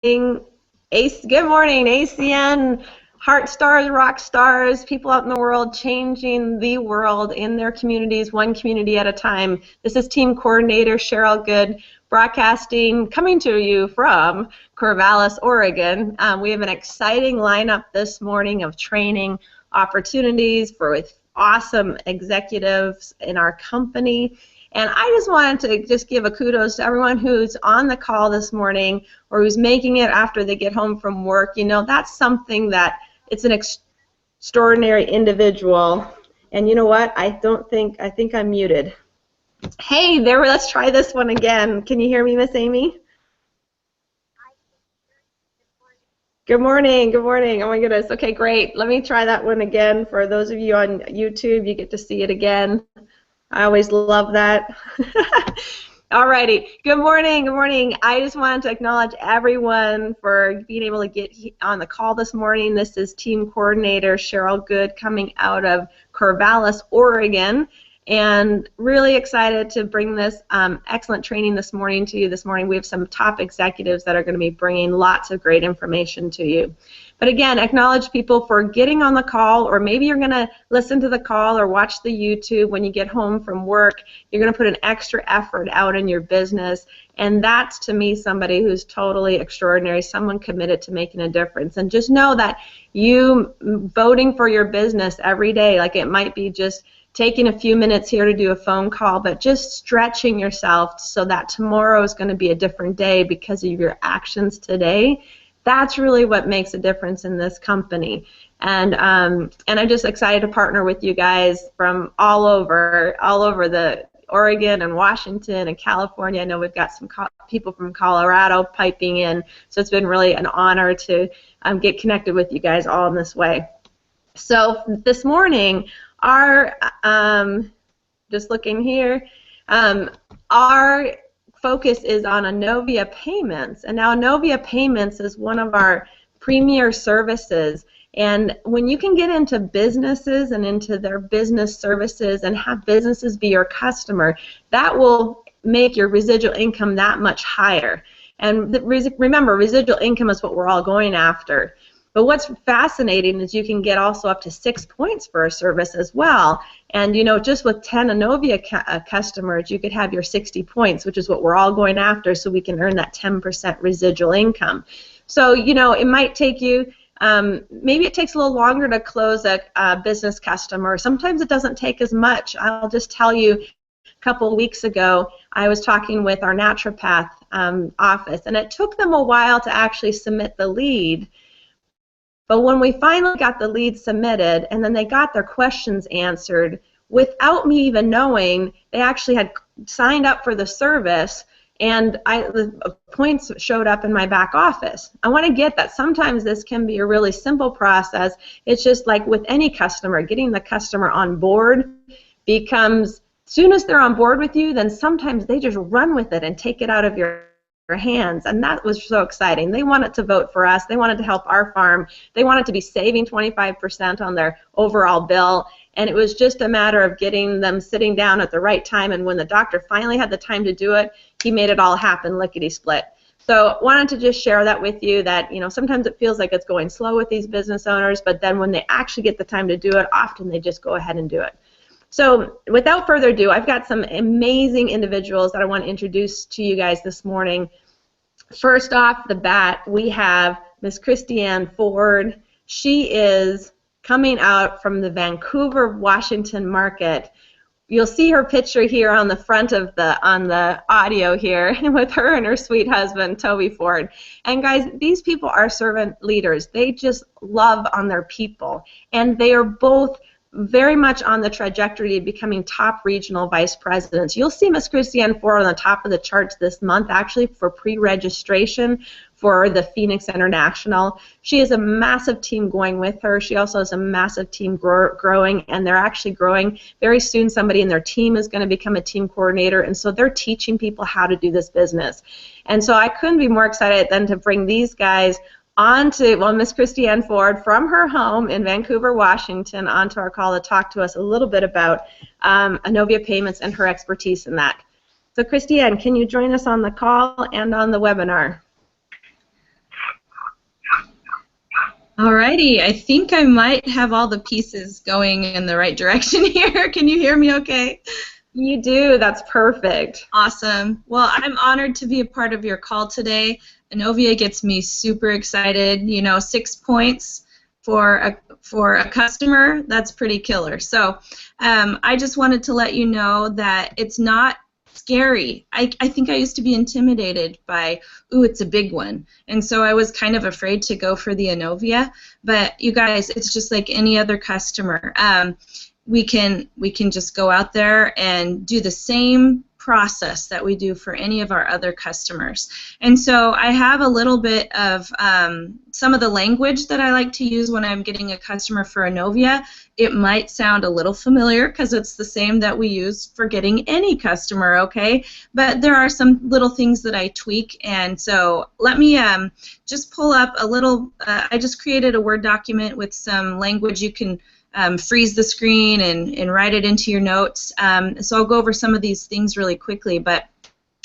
Good morning, ACN, heart stars, rock stars, people out in the world changing the world in their communities, one community at a time. This is Team Coordinator Cheryl Good, broadcasting, coming to you from Corvallis, Oregon. We have an exciting lineup this morning of training opportunities with awesome executives in our company. And I just wanted to just give a kudos to everyone who's on the call this morning or who's making it after they get home from work. You know, that's something that it's an extraordinary individual. And you know what? I think I'm muted. Hey, there, let's try this one again. Can you hear me, Miss Amy? Good morning, good morning. Oh my goodness. Okay, great. Let me try that one again. For those of you on YouTube, you get to see it again. I always love that. Alrighty, good morning, good morning. I just wanted to acknowledge everyone for being able to get on the call this morning. This is Team Coordinator Cheryl Good coming out of Corvallis, Oregon, and really excited to bring this excellent training this morning to you. This morning we have some top executives that are going to be bringing lots of great information to you. But again, acknowledge people for getting on the call, or maybe you're going to listen to the call or watch the YouTube when you get home from work. You're going to put an extra effort out in your business, and that's, to me, somebody who's totally extraordinary, someone committed to making a difference. And just know that you voting for your business every day, like it might be just taking a few minutes here to do a phone call, but just stretching yourself so that tomorrow is going to be a different day because of your actions today. That's really what makes a difference in this company. And I'm just excited to partner with you guys from all over the Oregon and Washington and California. I know we've got some people from Colorado piping in, so it's been really an honor to get connected with you guys all in this way. So this morning, just looking here, our focus is on Anovia Payments, and now Anovia Payments is one of our premier services. And when you can get into businesses and into their business services and have businesses be your customer, that will make your residual income that much higher. And remember, residual income is what we're all going after. But what's fascinating is you can get also up to 6 points for a service as well. And you know, just with 10 Anovia customers, you could have your 60 points, which is what we're all going after, so we can earn that 10% residual income. So you know, it might take you, maybe it takes a little longer to close a business customer. Sometimes it doesn't take as much. I'll just tell you, a couple of weeks ago, I was talking with our naturopath office, and it took them a while to actually submit the lead. But when we finally got the lead submitted and then they got their questions answered, without me even knowing, they actually had signed up for the service, and the points showed up in my back office. I want to get that sometimes this can be a really simple process. It's just like with any customer, getting the customer on board becomes, as soon as they're on board with you, then sometimes they just run with it and take it out of your hands, and that was so exciting. They wanted to vote for us. They wanted to help our farm. They wanted to be saving 25% on their overall bill, and it was just a matter of getting them sitting down at the right time, and when the doctor finally had the time to do it, he made it all happen lickety-split. So wanted to just share that with you, that you know, sometimes it feels like it's going slow with these business owners, but then when they actually get the time to do it, often they just go ahead and do it. So without further ado, I've got some amazing individuals that I want to introduce to you guys this morning. First off the bat, we have Miss Christiane Ford. She is coming out from the Vancouver, Washington market. You'll see her picture here on the front of the audio here with her and her sweet husband, Toby Ford. And guys, these people are servant leaders. They just love on their people, and they are both very much on the trajectory of becoming top regional vice presidents. You'll see Miss Christiane Ford on the top of the charts this month, actually, for pre-registration for the Phoenix International. She has a massive team going with her. She also has a massive team growing, and they're actually growing. Very soon somebody in their team is going to become a team coordinator, and so they're teaching people how to do this business. And so I couldn't be more excited than to bring these guys onto, well, Miss Christiane Ford from her home in Vancouver, Washington, onto our call to talk to us a little bit about Anovia Payments and her expertise in that. So Christiane, can you join us on the call and on the webinar? Alrighty, I think I might have all the pieces going in the right direction here. Can you hear me okay? You do. That's perfect. Awesome. Well, I'm honored to be a part of your call today. Anovia gets me super excited. You know, 6 points for a customer, that's pretty killer. So I just wanted to let you know that it's not scary. I think I used to be intimidated by, ooh, it's a big one. And so I was kind of afraid to go for the Anovia. But you guys, it's just like any other customer. We can just go out there and do the same process that we do for any of our other customers. And so I have a little bit of some of the language that I like to use when I'm getting a customer for Anovia. It might sound a little familiar because it's the same that we use for getting any customer, okay? But there are some little things that I tweak, and so let me just pull up a little, I just created a Word document with some language. You can freeze the screen and write it into your notes. So I'll go over some of these things really quickly, but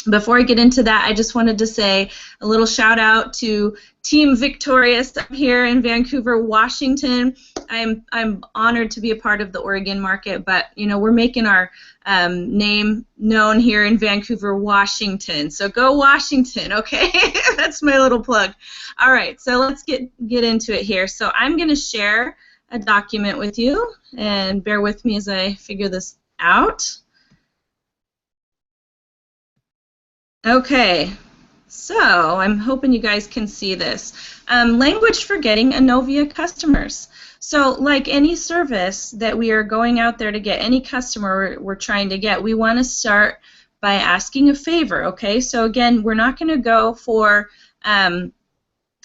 before I get into that, I just wanted to say a little shout out to Team Victorious up here in Vancouver, Washington. I'm honored to be a part of the Oregon market, but you know, we're making our name known here in Vancouver, Washington. So go Washington, okay? That's my little plug. All right, so let's get into it here. So I'm going to share a document with you, and bear with me as I figure this out. Okay, so I'm hoping you guys can see this. Language for getting Anovia customers. So like any service that we are going out there to get, any customer we're trying to get, we want to start by asking a favor, okay? So again, we're not going to go for, you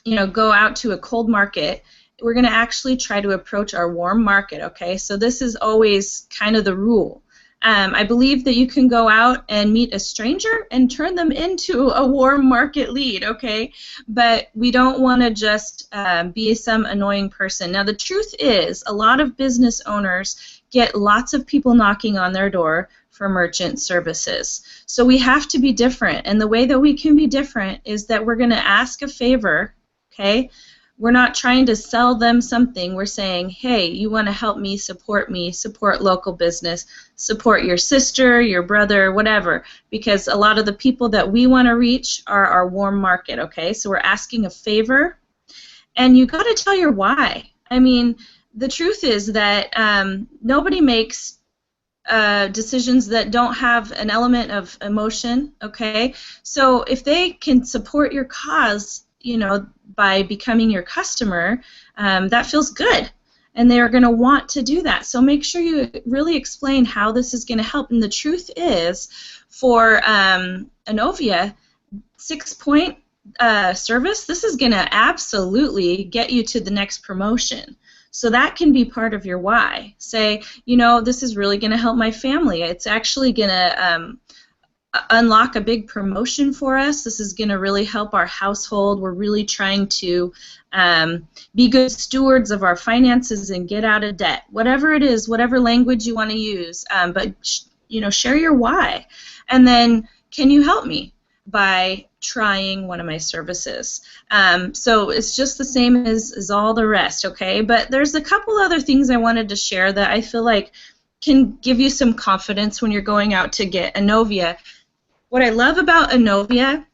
know, go out to a cold market. We're going to actually try to approach our warm market, okay? So this is always kind of the rule. I believe that you can go out and meet a stranger and turn them into a warm market lead, okay? But we don't want to just be some annoying person. Now, the truth is, a lot of business owners get lots of people knocking on their door for merchant services. So we have to be different, and the way that we can be different is that we're going to ask a favor, okay? We're not trying to sell them something. We're saying, hey, you want to help me, support local business, support your sister, your brother, whatever, because a lot of the people that we want to reach are our warm market, okay? So we're asking a favor, and you got to tell your why. I mean, the truth is that nobody makes decisions that don't have an element of emotion, okay? So if they can support your cause, you know, by becoming your customer, that feels good, and they're going to want to do that. So make sure you really explain how this is going to help. And the truth is, for Anovia, 6-point service, this is going to absolutely get you to the next promotion. So that can be part of your why. Say, you know, this is really going to help my family. It's actually going to unlock a big promotion for us. This is going to really help our household. We're really trying to be good stewards of our finances and get out of debt. Whatever it is, whatever language you want to use, but you know, share your why. And then, can you help me by trying one of my services? So it's just the same as all the rest, okay? But there's a couple other things I wanted to share that I feel like can give you some confidence when you're going out to get Anovia. What I love about Anovia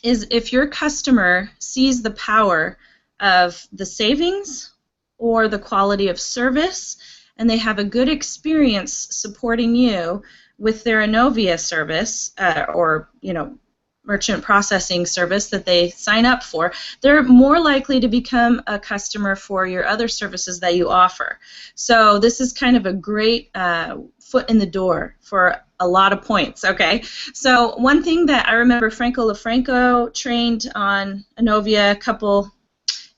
is if your customer sees the power of the savings or the quality of service, and they have a good experience supporting you with their Anovia service or, you know, merchant processing service that they sign up for, they're more likely to become a customer for your other services that you offer. So this is kind of a great foot in the door for a lot of points, okay? So one thing that I remember Franco LaFranco trained on Anovia a couple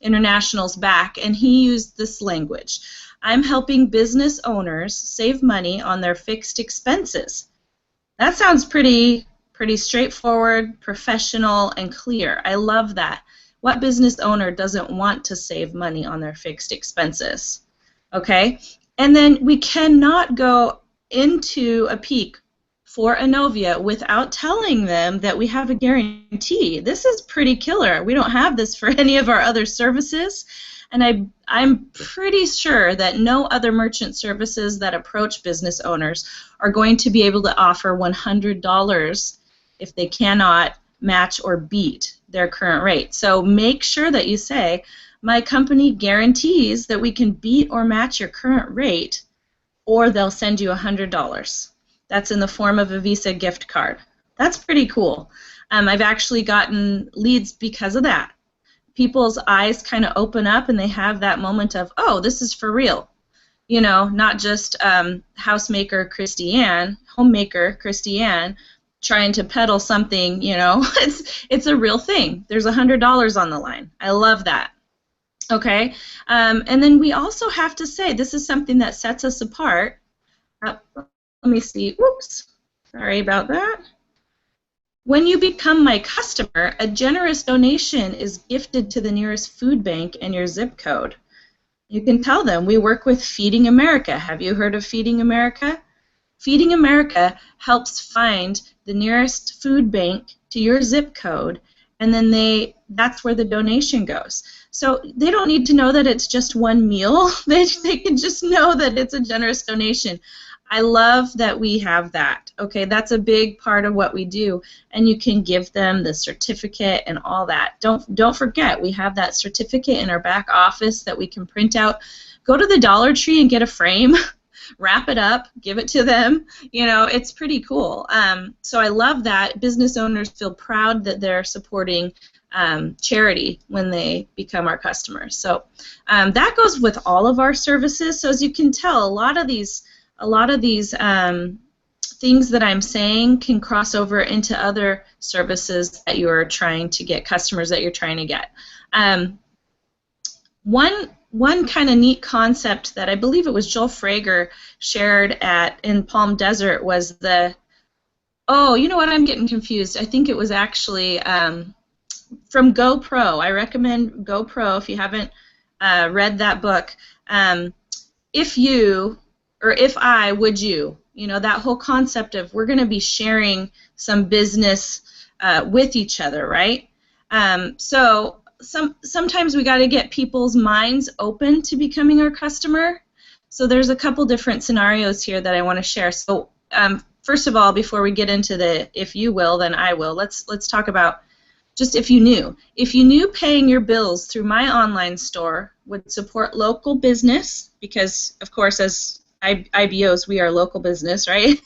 internationals back, and he used this language. I'm helping business owners save money on their fixed expenses. That sounds pretty straightforward, professional, and clear. I love that. What business owner doesn't want to save money on their fixed expenses? Okay? And then we cannot go into a peak for Anovia without telling them that we have a guarantee. This is pretty killer. We don't have this for any of our other services. And I'm pretty sure that no other merchant services that approach business owners are going to be able to offer $100 if they cannot match or beat their current rate. So make sure that you say, my company guarantees that we can beat or match your current rate, or they'll send you $100. That's in the form of a Visa gift card. That's pretty cool. I've actually gotten leads because of that. People's eyes kind of open up and they have that moment of, oh, this is for real. You know, not just homemaker Christiane trying to peddle something, you know. It's a real thing. There's $100 on the line. I love that. Okay, and then we also have to say, this is something that sets us apart. Let me see. Whoops. Sorry about that. When you become my customer, a generous donation is gifted to the nearest food bank and your zip code. You can tell them, we work with Feeding America. Have you heard of Feeding America? Feeding America helps find the nearest food bank to your zip code, and then that's where the donation goes. So they don't need to know that it's just one meal. They can just know that it's a generous donation. I love that we have that. Okay, that's a big part of what we do, and you can give them the certificate and all that. Don't forget, we have that certificate in our back office that we can print out. Go to the Dollar Tree and get a frame, wrap it up, give it to them. You know, it's pretty cool. So I love that. Business owners feel proud that they're supporting charity when they become our customers. So that goes with all of our services. So as you can tell, a lot of these things that I'm saying can cross over into other services that you're trying to get, customers that you're trying to get. One kind of neat concept that I believe it was Joel Frager shared in Palm Desert was oh, you know what, I'm getting confused. I think it was actually from GoPro. I recommend GoPro if you haven't read that book. If you, or if I, would you? You know, that whole concept of we're going to be sharing some business with each other, right? So sometimes we got to get people's minds open to becoming our customer. So there's a couple different scenarios here that I want to share. So first of all, before we get into the if you will, then I will, let's talk about just if you knew. If you knew paying your bills through my online store would support local business, because, of course, as IBOs, we are local business, right?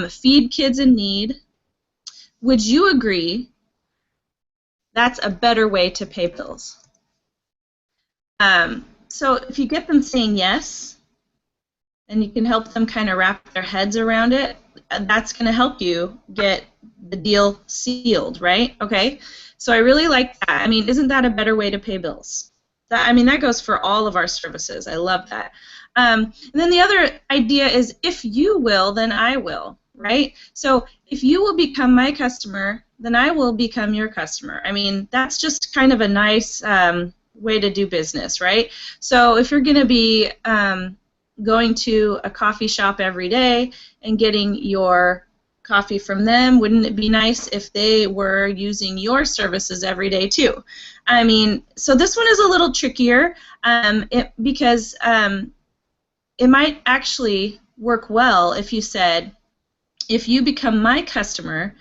Feed kids in need, would you agree that's a better way to pay bills? So if you get them saying yes, and you can help them kind of wrap their heads around it, that's going to help you get the deal sealed, right? Okay, so I really like that. I mean, isn't that a better way to pay bills? That goes for all of our services. I love that. And then the other idea is, if you will, then I will, right? So if you will become my customer, then I will become your customer. I mean, that's just kind of a nice way to do business, right? So if you're going to be going to a coffee shop every day and getting your coffee from them, wouldn't it be nice if they were using your services every day too? I mean, so this one is a little trickier because it might actually work well if you said, if you become my customer,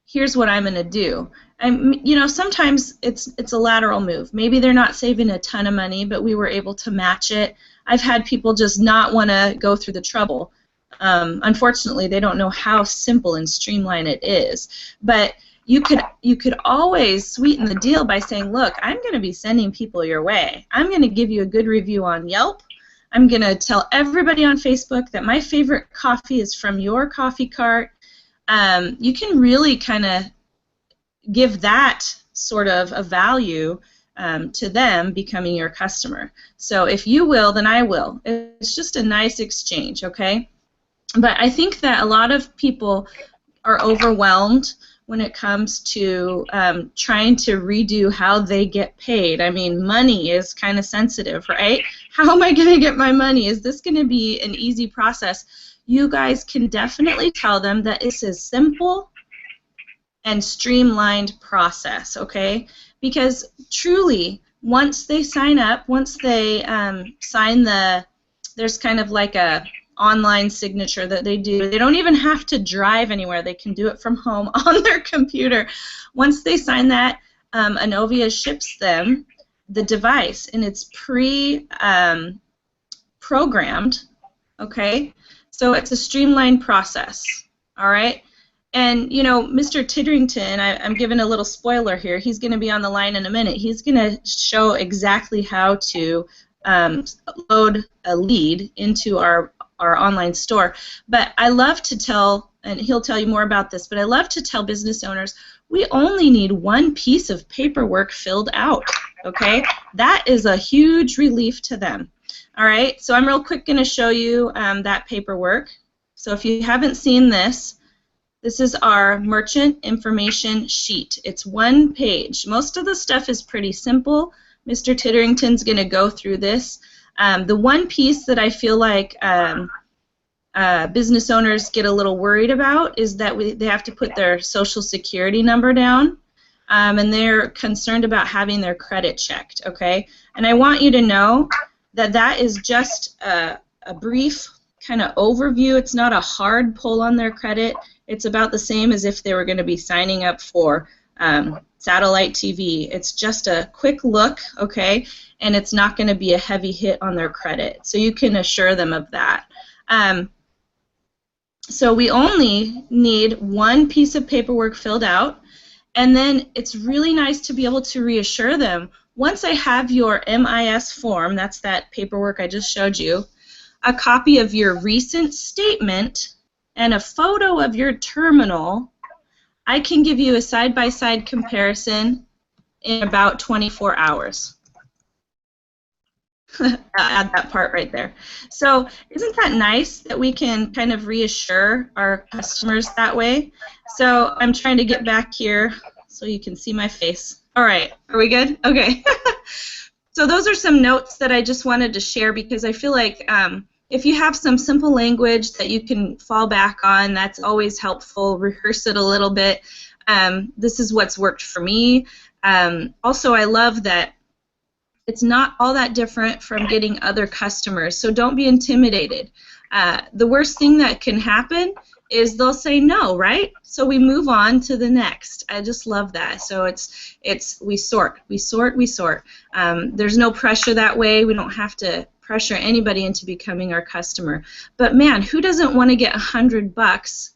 here's what I'm going to do. You know, sometimes it's a lateral move. Maybe they're not saving a ton of money, but we were able to match it. I've had people just not want to go through the trouble. Unfortunately, they don't know how simple and streamlined it is. But you could always sweeten the deal by saying, look, I'm going to be sending people your way. I'm going to give you a good review on Yelp. I'm going to tell everybody on Facebook that my favorite coffee is from your coffee cart. You can really kind of give that sort of a value to them becoming your customer. So if you will, then I will. It's just a nice exchange, okay? But I think that a lot of people are overwhelmed when it comes to trying to redo how they get paid. I mean, money is kind of sensitive, right? How am I going to get my money? Is this going to be an easy process? You guys can definitely tell them that it's a simple and streamlined process, okay? Because truly, once they sign up, once they sign there's kind of like a online signature that they do. They don't even have to drive anywhere. They can do it from home on their computer. Once they sign that, Anovia ships them the device, and it's programmed, okay? So it's a streamlined process, all right? And, you know, Mr. Titterington, I'm giving a little spoiler here. He's going to be on the line in a minute. He's going to show exactly how to load a lead into our online store. But I love to tell, and he'll tell you more about this, but I love to tell business owners, we only need one piece of paperwork filled out, okay? That is a huge relief to them. All right, so I'm real quick going to show you that paperwork. So if you haven't seen this, this is our merchant information sheet. It's one page. Most of the stuff is pretty simple. Mr. Titterington's going to go through this. The one piece that I feel like business owners get a little worried about is that they have to put their social security number down, and they're concerned about having their credit checked, okay? And I want you to know that that is just a brief kind of overview. It's not a hard pull on their credit. It's about the same as if they were going to be signing up for satellite TV. It's just a quick look, okay, and it's not going to be a heavy hit on their credit. So you can assure them of that. So we only need one piece of paperwork filled out, and then it's really nice to be able to reassure them, once I have your MIS form, that's that paperwork I just showed you, a copy of your recent statement, and a photo of your terminal, I can give you a side-by-side comparison in about 24 hours. I'll add that part right there. So isn't that nice that we can kind of reassure our customers that way? So I'm trying to get back here so you can see my face. All right, are we good? Okay. So those are some notes that I just wanted to share because I feel like if you have some simple language that you can fall back on, that's always helpful. Rehearse it a little bit. This is what's worked for me. Also, I love that it's not all that different from getting other customers, so don't be intimidated. The worst thing that can happen is they'll say no, right? So we move on to the next. I just love that. So we sort. There's no pressure that way. We don't have to pressure anybody into becoming our customer. But man, who doesn't want to get $100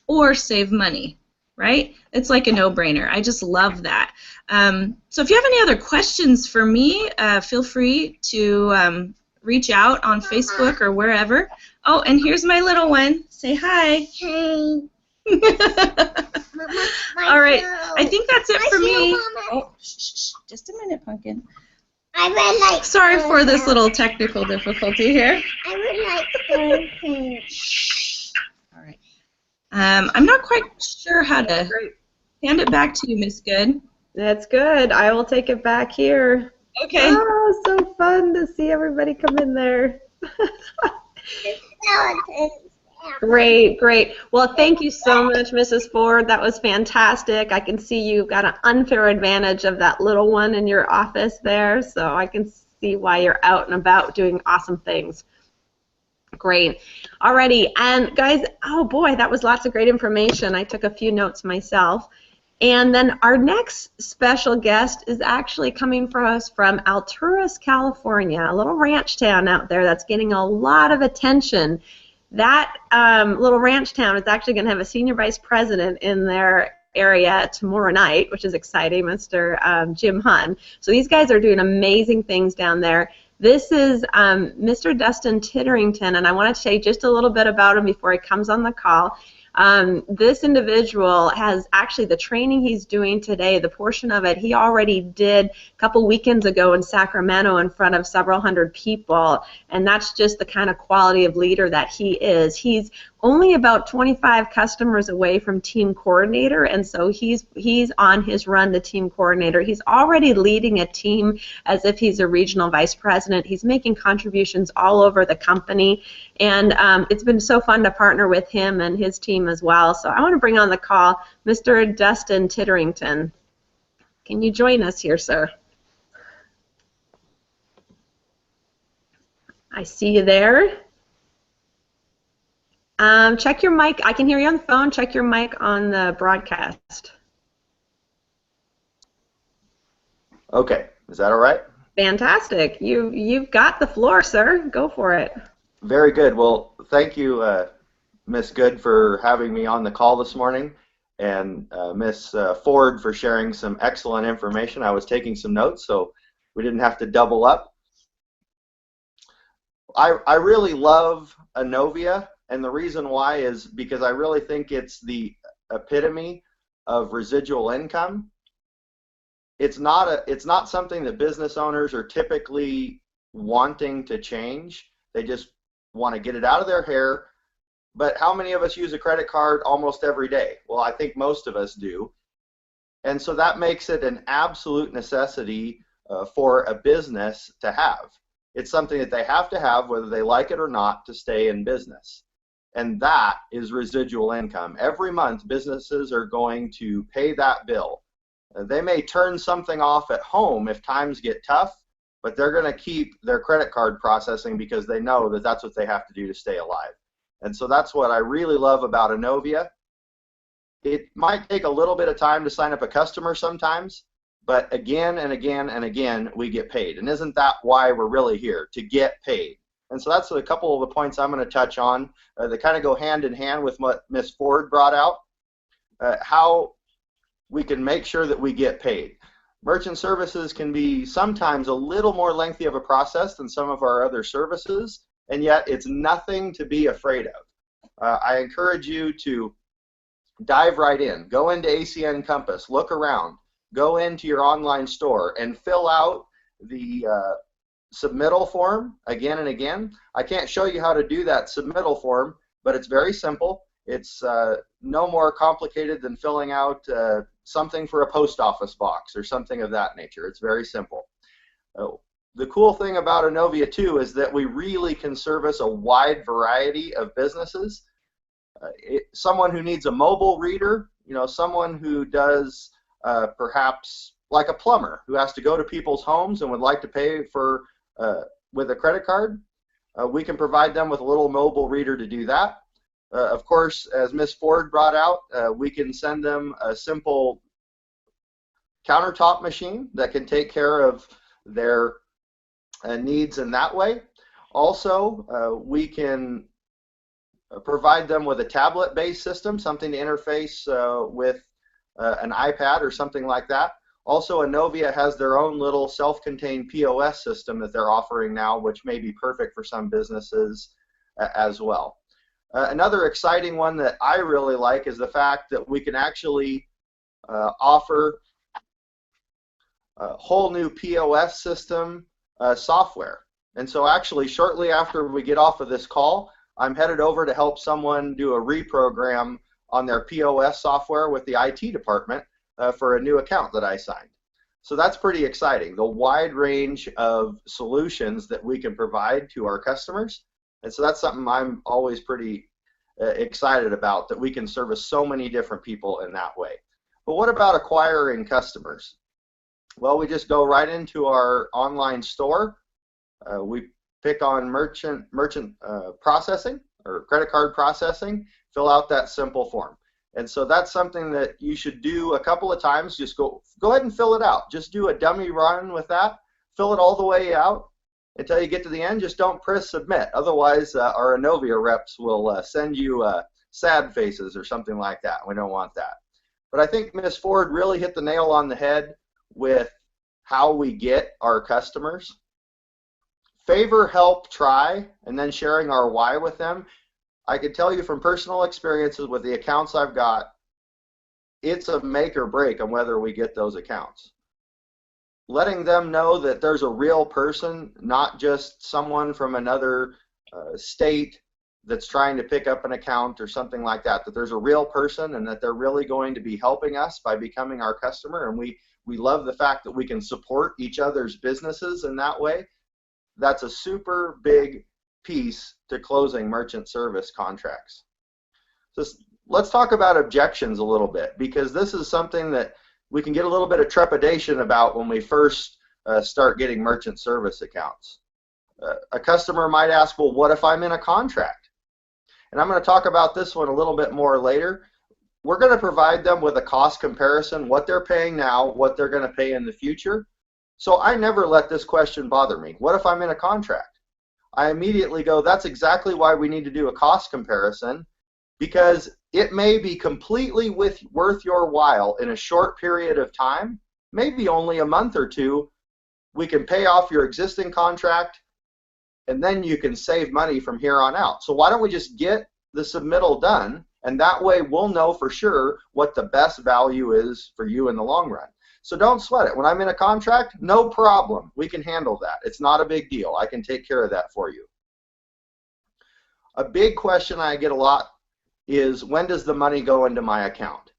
or save money, right? It's like a no-brainer. I just love that. So if you have any other questions for me, feel free to reach out on Facebook or wherever. Oh, and here's my little one. Say hi. Hi. All right. I think that's it for me. Oh, shh. Just a minute, Pumpkin. I would like. Sorry for this little technical difficulty here. I would like to. All right. I'm not quite sure how to hand it back to you, Miss Good. That's good. I will take it back here. Okay. Oh, so fun to see everybody come in there. Great, great. Well, thank you so much, Mrs. Ford. That was fantastic. I can see you've got an unfair advantage of that little one in your office there, so I can see why you're out and about doing awesome things. Great. Alrighty, and guys, oh boy, that was lots of great information. I took a few notes myself. And then our next special guest is actually coming from us from Alturas, California, a little ranch town out there that's getting a lot of attention. That little ranch town is actually going to have a senior vice president in their area tomorrow night, which is exciting, Mr. Jim Hunn. So these guys are doing amazing things down there. This is Mr. Dustin Titterington, and I want to say just a little bit about him before he comes on the call. This individual has actually the training he's doing today, the portion of it he already did a couple weekends ago in Sacramento in front of several hundred people, and that's just the kind of quality of leader that he is. He's only about 25 customers away from team coordinator, and so he's on his run to team coordinator. He's already leading a team as if he's a regional vice president. He's making contributions all over the company, and it's been so fun to partner with him and his team as well. So I want to bring on the call Mr. Dustin Titterington. Can you join us here, sir? I see you there. Check your mic. I can hear you on the phone. Check your mic on the broadcast. Okay, is that all right? Fantastic. You've got the floor, sir. Go for it. Very good. Well, thank you, Miss Good, for having me on the call this morning, and Miss Ford for sharing some excellent information. I was taking some notes, so we didn't have to double up. I really love Anovia, and the reason why is because I really think it's the epitome of residual income. It's not something that business owners are typically wanting to change. They just want to get it out of their hair. But how many of us use a credit card almost every day? Well, I think most of us do. And so that makes it an absolute necessity for a business to have. It's something that they have to have whether they like it or not to stay in business. And that is residual income. Every month businesses are going to pay that bill. They may turn something off at home if times get tough, but they're going to keep their credit card processing because they know that that's what they have to do to stay alive. And so that's what I really love about Anovia. It might take a little bit of time to sign up a customer sometimes, but again and again and again we get paid. And isn't that why we're really here? To get paid. And so that's a couple of the points I'm going to touch on that kind of go hand in hand with what Ms. Ford brought out, how we can make sure that we get paid. Merchant services can be sometimes a little more lengthy of a process than some of our other services, and yet it's nothing to be afraid of. I encourage you to dive right in. Go into ACN Compass, look around, go into your online store and fill out the submittal form again and again. I can't show you how to do that submittal form, but it's very simple. It's no more complicated than filling out something for a post office box or something of that nature. It's very simple. The cool thing about Anovia too is that we really can service a wide variety of businesses. Someone who needs a mobile reader, someone who does perhaps like a plumber who has to go to people's homes and would like to pay for with a credit card, we can provide them with a little mobile reader to do that. Of course, as Ms. Ford brought out, we can send them a simple countertop machine that can take care of their needs in that way. Also, we can provide them with a tablet-based system, something to interface with an iPad or something like that. Also, Anovia has their own little self-contained POS system that they're offering now, which may be perfect for some businesses as well. Another exciting one that I really like is the fact that we can actually offer a whole new POS system software. And so actually shortly after we get off of this call, I'm headed over to help someone do a reprogram on their POS software with the IT department for a new account that I signed. So that's pretty exciting, the wide range of solutions that we can provide to our customers. And so that's something I'm always pretty excited about, that we can service so many different people in that way. But what about acquiring customers? Well, we just go right into our online store. We pick on merchant processing or credit card processing, fill out that simple form. And so that's something that you should do a couple of times. Just go ahead and fill it out. Just do a dummy run with that. Fill it all the way out until you get to the end. Just don't press submit. Otherwise, our Anovia reps will send you sad faces or something like that. We don't want that. But I think Ms. Ford really hit the nail on the head with how we get our customers. Favor, help, try, and then sharing our why with them. I can tell you from personal experiences with the accounts I've got, it's a make or break on whether we get those accounts. Letting them know that there's a real person, not just someone from another state that's trying to pick up an account or something like that, that there's a real person and that they're really going to be helping us by becoming our customer, and we love the fact that we can support each other's businesses in that way. That's a super big piece to closing merchant service contracts. So let's talk about objections a little bit, because this is something that we can get a little bit of trepidation about when we first start getting merchant service accounts. A customer might ask, well, what if I'm in a contract? And I'm going to talk about this one a little bit more later. We're going to provide them with a cost comparison, what they're paying now, what they're going to pay in the future. So I never let this question bother me. What if I'm in a contract? I immediately go, that's exactly why we need to do a cost comparison, because it may be completely worth your while in a short period of time, maybe only a month or two. We can pay off your existing contract, and then you can save money from here on out. So why don't we just get the submittal done, and that way we'll know for sure what the best value is for you in the long run. So don't sweat it. When I'm in a contract, no problem. We can handle that. It's not a big deal. I can take care of that for you. A big question I get a lot is, when does the money go into my account?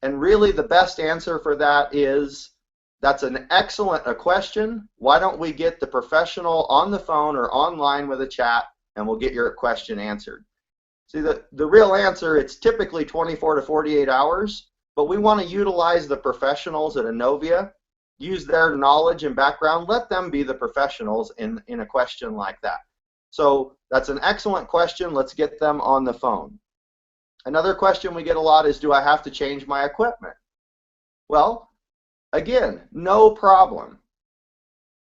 And really the best answer for that is, that's an excellent question. Why don't we get the professional on the phone or online with a chat, and we'll get your question answered. See, the real answer, it's typically 24 to 48 hours, but we want to utilize the professionals at Anovia, use their knowledge and background, let them be the professionals in a question like that. So that's an excellent question. Let's get them on the phone. Another question we get a lot is, do I have to change my equipment? Well, again, no problem.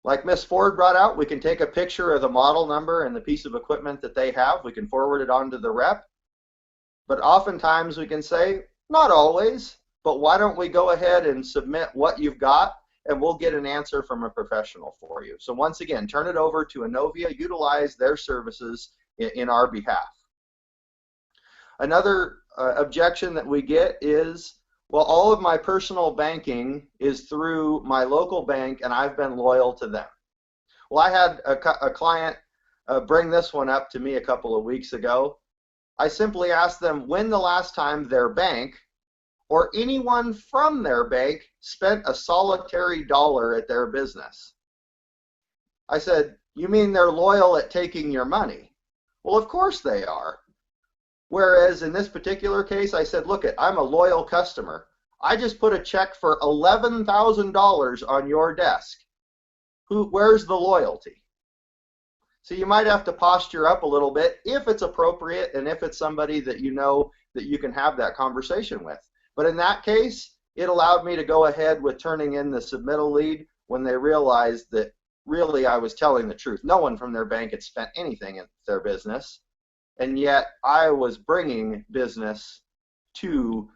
Like Miss Ford brought out, we can take a picture of the model number and the piece of equipment that they have. We can forward it on to the rep. But oftentimes we can say, not always, but why don't we go ahead and submit what you've got, and we'll get an answer from a professional for you. So once again, turn it over to Anovia, utilize their services in our behalf. Another objection that we get is, well, all of my personal banking is through my local bank, and I've been loyal to them. Well, I had a client bring this one up to me a couple of weeks ago. I simply asked them when the last time their bank or anyone from their bank spent a solitary dollar at their business. I said, you mean they're loyal at taking your money? Well, of course they are. Whereas in this particular case, I said, look, I'm a loyal customer. I just put a check for $11,000 on your desk. Where's the loyalty? So you might have to posture up a little bit if it's appropriate and if it's somebody that you know that you can have that conversation with. But in that case, it allowed me to go ahead with turning in the submittal lead when they realized that really I was telling the truth. No one from their bank had spent anything in their business, and yet I was bringing business to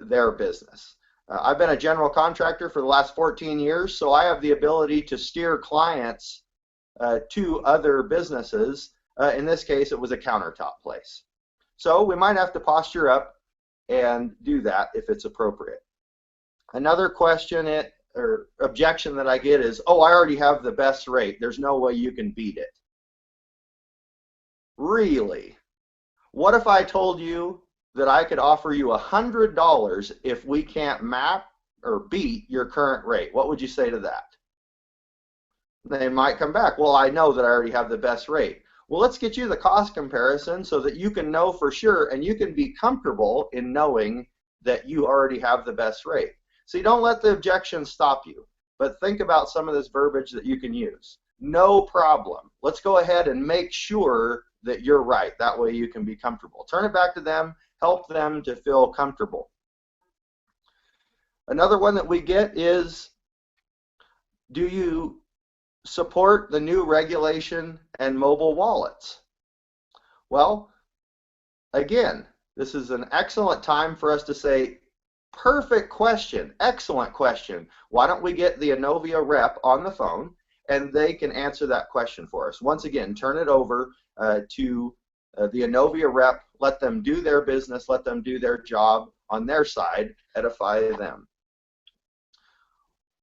their business. I've been a general contractor for the last 14 years, so I have the ability to steer clients to other businesses. In this case, it was a countertop place. So we might have to posture up and do that if it's appropriate. Another question or objection that I get is, oh, I already have the best rate. There's no way you can beat it. Really? What if I told you that I could offer you $100 if we can't map or beat your current rate? What would you say to that? They might come back, well, I know that I already have the best rate. Well, let's get you the cost comparison so that you can know for sure and you can be comfortable in knowing that you already have the best rate. So you don't let the objection stop you, but think about some of this verbiage that you can use. No problem. Let's go ahead and make sure that you're right. That way you can be comfortable. Turn it back to them, help them to feel comfortable. Another one that we get is, do you support the new regulation and mobile wallets? Well, again, this is an excellent time for us to say, perfect question, excellent question. Why don't we get the Anovia rep on the phone and they can answer that question for us? Once again, turn it over to the Anovia rep, let them do their business, let them do their job on their side, edify them.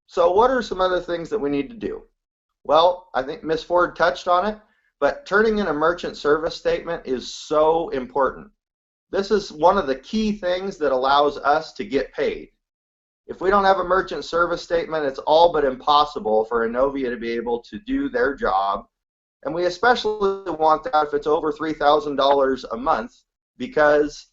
So what are some other things that we need to do? Well, I think Ms. Ford touched on it, but turning in a merchant service statement is so important. This is one of the key things that allows us to get paid. If we don't have a merchant service statement, it's all but impossible for Anovia to be able to do their job. And we especially want that if it's over $3,000 a month, because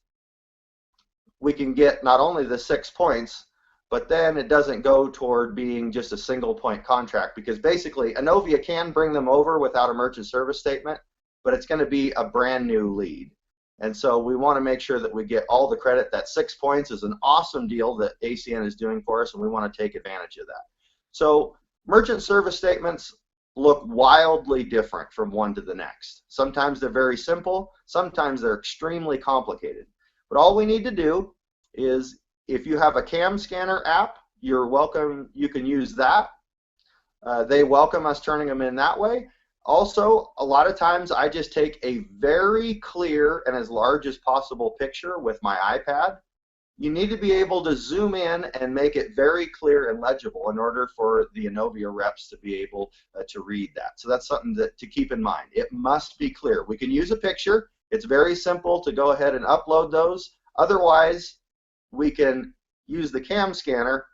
we can get not only the 6 points, but then it doesn't go toward being just a single point contract, because basically Anovia can bring them over without a merchant service statement, but it's going to be a brand new lead. And so we want to make sure that we get all the credit. That 6 points is an awesome deal that ACN is doing for us, and we want to take advantage of that. So merchant service statements look wildly different from one to the next. Sometimes they're very simple, sometimes they're extremely complicated. But all we need to do is, if you have a cam scanner app, you're welcome, you can use that. They welcome us turning them in that way. Also, a lot of times I just take a very clear and as large as possible picture with my iPad. You need to be able to zoom in and make it very clear and legible in order for the Anovia reps to be able to read that. So that's something to keep in mind. It must be clear. We can use a picture. It's very simple to go ahead and upload those. Otherwise, we can use the cam scanner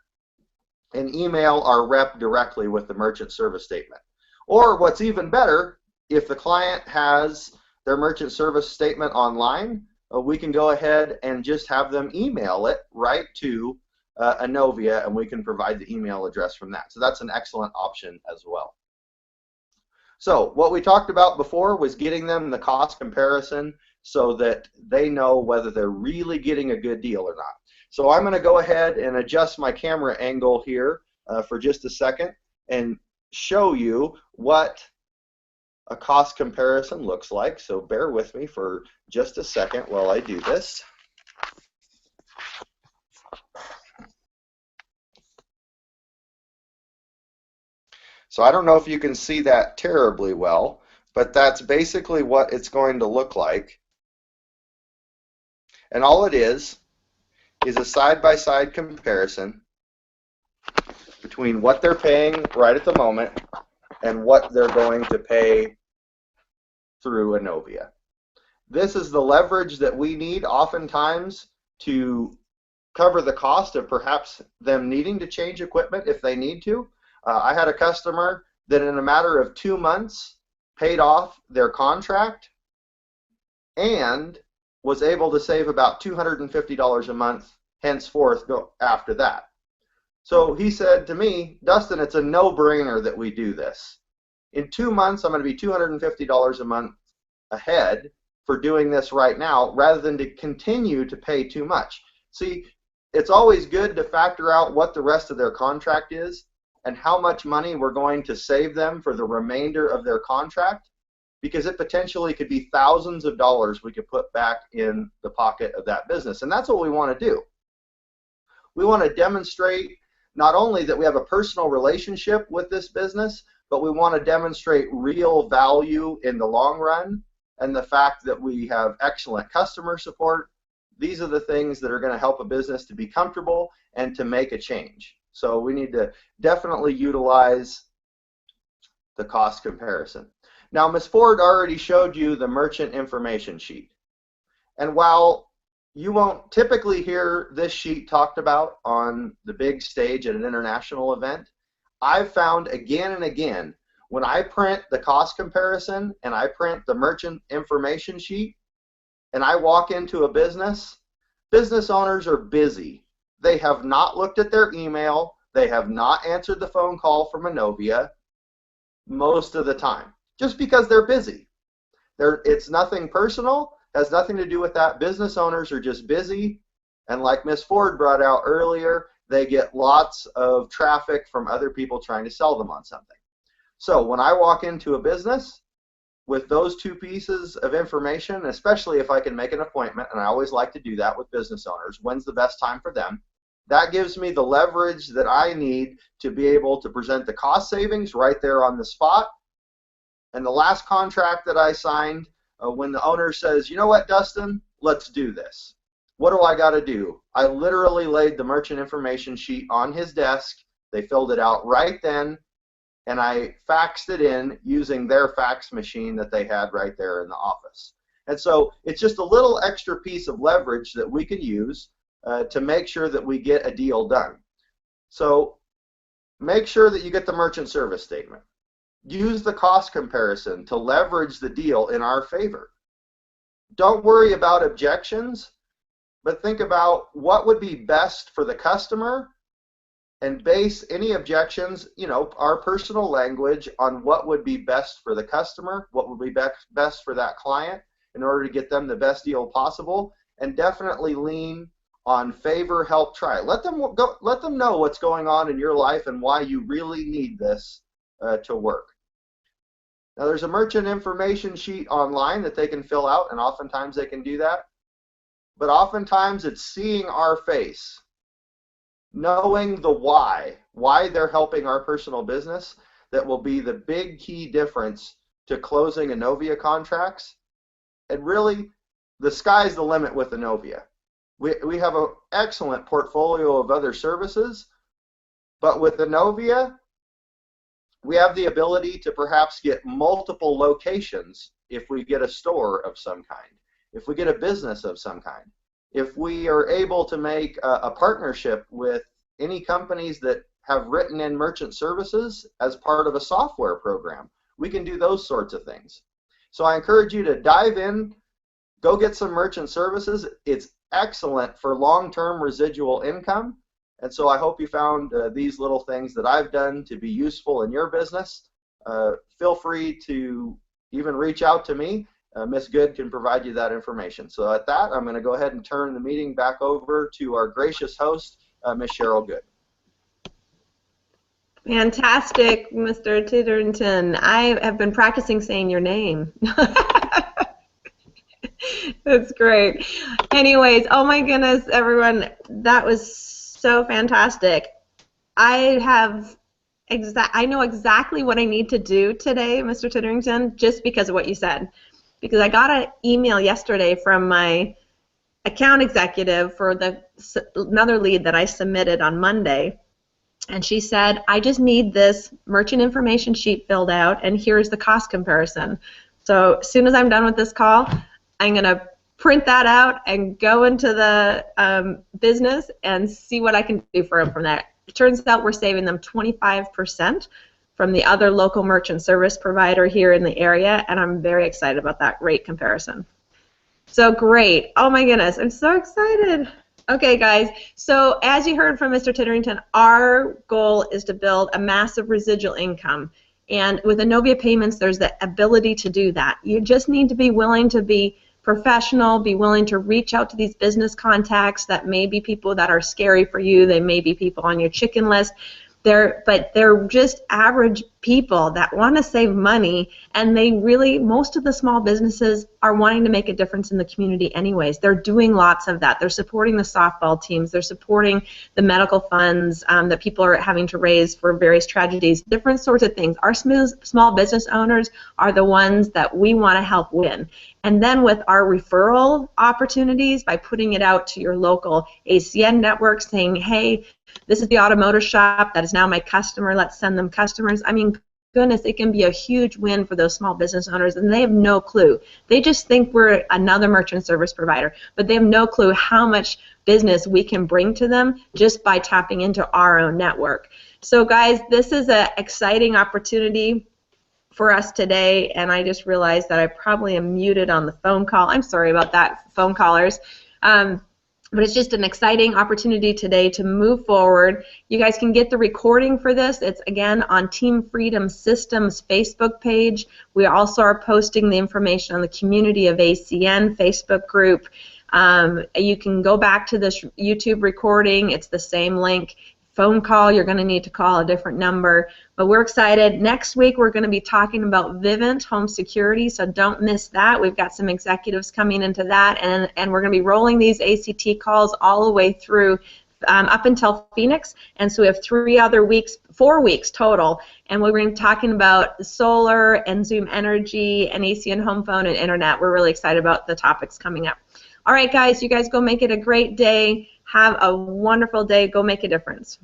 and email our rep directly with the merchant service statement. Or what's even better, if the client has their merchant service statement online, we can go ahead and just have them email it right to Anovia, and we can provide the email address from that. So that's an excellent option as well. So what we talked about before was getting them the cost comparison so that they know whether they're really getting a good deal or not. So I'm going to go ahead and adjust my camera angle here for just a second and show you what a cost comparison looks like. So bear with me for just a second while I do this. So I don't know if you can see that terribly well, but that's basically what it's going to look like. And all it is a side-by-side comparison between what they're paying right at the moment and what they're going to pay through Anovia. This is the leverage that we need oftentimes to cover the cost of perhaps them needing to change equipment if they need to. I had a customer that in a matter of 2 months paid off their contract and was able to save about $250 a month henceforth after that. So he said to me, Dustin, it's a no-brainer that we do this. In 2 months, I'm going to be $250 a month ahead for doing this right now, rather than to continue to pay too much. See, it's always good to factor out what the rest of their contract is and how much money we're going to save them for the remainder of their contract, because it potentially could be thousands of dollars we could put back in the pocket of that business. And that's what we want to do. We want to demonstrate not only that we have a personal relationship with this business, but we want to demonstrate real value in the long run, and the fact that we have excellent customer support. These are the things that are going to help a business to be comfortable and to make a change. So we need to definitely utilize the cost comparison. Now, Ms. Ford already showed you the merchant information sheet. And while you won't typically hear this sheet talked about on the big stage at an international event, I've found again and again, when I print the cost comparison and I print the merchant information sheet and I walk into a business, business owners are busy. They have not looked at their email. They have not answered the phone call from Anovia most of the time, just because they're busy. It's nothing personal, has nothing to do with that. Business owners are just busy, and like Ms. Ford brought out earlier, they get lots of traffic from other people trying to sell them on something. So when I walk into a business with those two pieces of information, especially if I can make an appointment, and I always like to do that with business owners, when's the best time for them, that gives me the leverage that I need to be able to present the cost savings right there on the spot. And the last contract that I signed, when the owner says, you know what, Dustin, let's do this. What do I got to do? I literally laid the merchant information sheet on his desk. They filled it out right then, and I faxed it in using their fax machine that they had right there in the office. And so it's just a little extra piece of leverage that we can use to make sure that we get a deal done. So make sure that you get the merchant service statement. Use the cost comparison to leverage the deal in our favor. Don't worry about objections, but think about what would be best for the customer and base any objections, our personal language on what would be best for the customer, what would be best for that client in order to get them the best deal possible, and definitely lean on favor, help, try. Let them know what's going on in your life and why you really need this to work. Now, there's a merchant information sheet online that they can fill out, and oftentimes they can do that. But oftentimes it's seeing our face, knowing the why they're helping our personal business, that will be the big key difference to closing Anovia contracts. And really, the sky's the limit with Anovia. We have an excellent portfolio of other services, but with Anovia, we have the ability to perhaps get multiple locations if we get a store of some kind, if we get a business of some kind, if we are able to make a partnership with any companies that have written in merchant services as part of a software program. We can do those sorts of things. So I encourage you to dive in, go get some merchant services. It's excellent for long-term residual income. And so I hope you found these little things that I've done to be useful in your business. Feel free to even reach out to me. Ms. Good can provide you that information. So at that, I'm going to go ahead and turn the meeting back over to our gracious host, Ms. Cheryl Good. Fantastic, Mr. Titterington. I have been practicing saying your name. That's great. Anyways, oh my goodness, everyone, that was so fantastic. I know exactly what I need to do today, Mr. Titterington, just because of what you said. Because I got an email yesterday from my account executive for another lead that I submitted on Monday, and she said, I just need this merchant information sheet filled out, and here's the cost comparison. So as soon as I'm done with this call, I'm going to print that out and go into the business and see what I can do for them from that. It turns out we're saving them 25% from the other local merchant service provider here in the area, and I'm very excited about that rate comparison. So great. Oh my goodness, I'm so excited. Okay, guys, so as you heard from Mr. Titterington, our goal is to build a massive residual income. And with Anovia Payments, there's the ability to do that. You just need to be willing to be professional, be willing to reach out to these business contacts that may be people that are scary for you. They may be people on your chicken list. But they're just average people that want to save money, and they really, most of the small businesses are wanting to make a difference in the community anyways. They're doing lots of that. They're supporting the softball teams. They're supporting the medical funds that people are having to raise for various tragedies, different sorts of things. Our small business owners are the ones that we want to help win. And then with our referral opportunities, by putting it out to your local ACN network saying, hey, this is the automotive shop that is now my customer, let's send them customers. I mean, goodness, it can be a huge win for those small business owners, and they have no clue. They just think we're another merchant service provider, but they have no clue how much business we can bring to them just by tapping into our own network. So guys, this is an exciting opportunity for us today, and I just realized that I probably am muted on the phone call. I'm sorry about that, phone callers. But it's just an exciting opportunity today to move forward. You guys can get the recording for this. It's, again, on Team Freedom Systems Facebook page. We also are posting the information on the Community of ACN Facebook group. You can go back to this YouTube recording. It's the same link. Phone call, you're going to need to call a different number. But we're excited. Next week, we're going to be talking about Vivint home security, so don't miss that. We've got some executives coming into that, and we're going to be rolling these A.C.T calls all the way through up until Phoenix. And so we have 4 weeks total, and we're going to be talking about solar and Zoom Energy and ACN home phone and internet. We're really excited about the topics coming up. All right, guys, you guys go make it a great day. Have a wonderful day. Go make a difference.